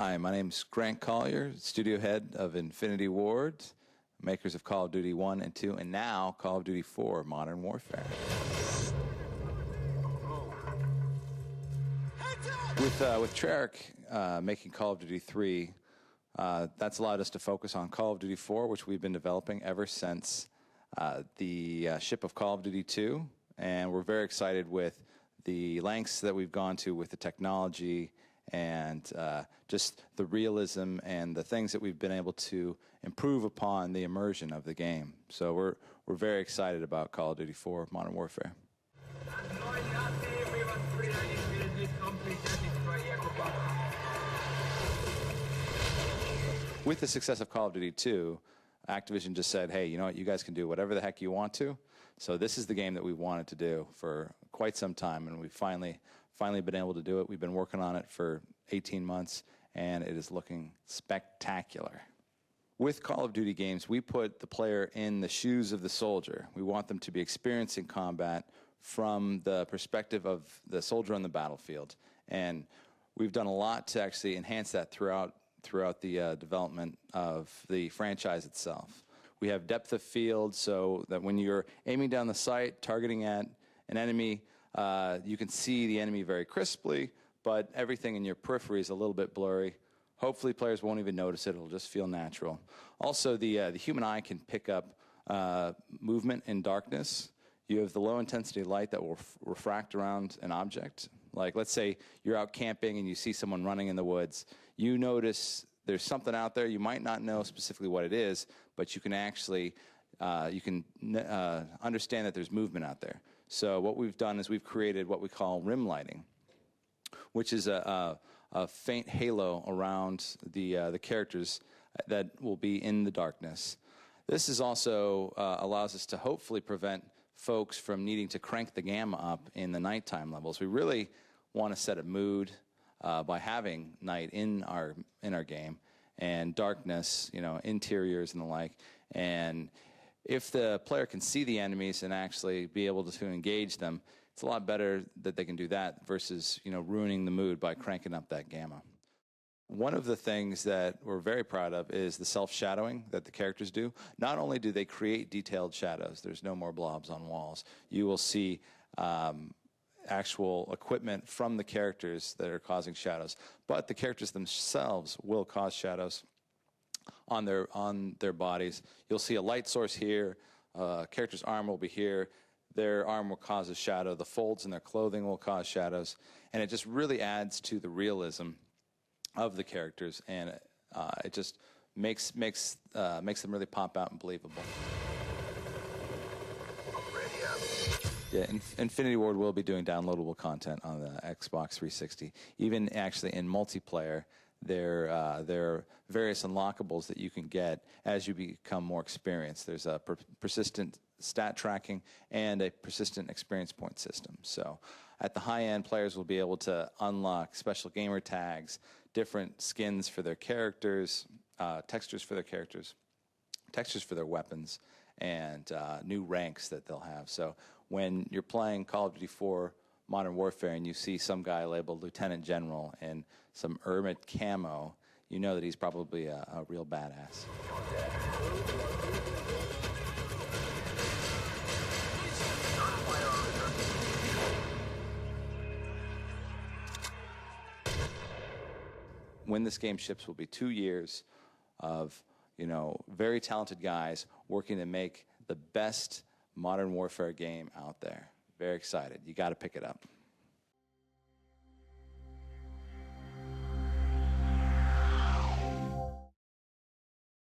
Hi, my name's Grant Collier, studio head of Infinity Ward, makers of Call of Duty 1 and 2, and now Call of Duty 4 Modern Warfare. With Treyarch making Call of Duty 3, that's allowed us to focus on Call of Duty 4, which we've been developing ever since the ship of Call of Duty 2, and we're very excited with the lengths that we've gone to with the technology and just the realism and the things that we've been able to improve upon the immersion of the game. So we're very excited about Call of Duty 4 Modern Warfare. With the success of Call of Duty 2, Activision just said, hey, you know what, you guys can do whatever the heck you want to. So this is the game that we wanted to do for quite some time, and we've finally been able to do it. We've been working on it for 18 months, and it is looking spectacular. With Call of Duty games, we put the player in the shoes of the soldier. We want them to be experiencing combat from the perspective of the soldier on the battlefield. And we've done a lot to actually enhance that throughout the development of the franchise itself. We have depth of field so that when you're aiming down the sight, targeting at an enemy, you can see the enemy very crisply, but everything in your periphery is a little bit blurry. Hopefully players won't even notice it. It'll just feel natural. Also, the human eye can pick up movement in darkness. You have the low-intensity light that will refract around an object. Like, let's say you're out camping and you see someone running in the woods. You notice there's something out there. You might not know specifically what it is, but you can actually understand that there's movement out there. So what we've done is we've created what we call rim lighting, which is a faint halo around the characters that will be in the darkness. This is also allows us to hopefully prevent folks from needing to crank the gamma up in the nighttime levels. We really want to set a mood by having night in our game and darkness, interiors and the like. And if the player can see the enemies and actually be able to engage them, it's a lot better that they can do that versus ruining the mood by cranking up that gamma. One of the things that we're very proud of is the self-shadowing that the characters do. Not only do they create detailed shadows, there's no more blobs on walls. You will see actual equipment from the characters that are causing shadows, but the characters themselves will cause shadows on their bodies. You'll see a light source here. Character's arm will be here. Their arm will cause a shadow. The folds in their clothing will cause shadows, and it just really adds to the realism of the characters, and it just makes them really pop out and believable. Yeah, Infinity Ward will be doing downloadable content on the Xbox 360. Even actually in multiplayer, there are various unlockables that you can get as you become more experienced. There's a persistent stat tracking and a persistent experience point system. So at the high end, players will be able to unlock special gamer tags, different skins for their characters, textures for their characters, textures for their weapons, and new ranks that they'll have. So when you're playing Call of Duty 4 Modern Warfare and you see some guy labeled Lieutenant General and some Hermit camo, you know that he's probably a real badass. When this game ships will be 2 years of very talented guys working to make the best Modern Warfare game out there. Very excited. You got to pick it up.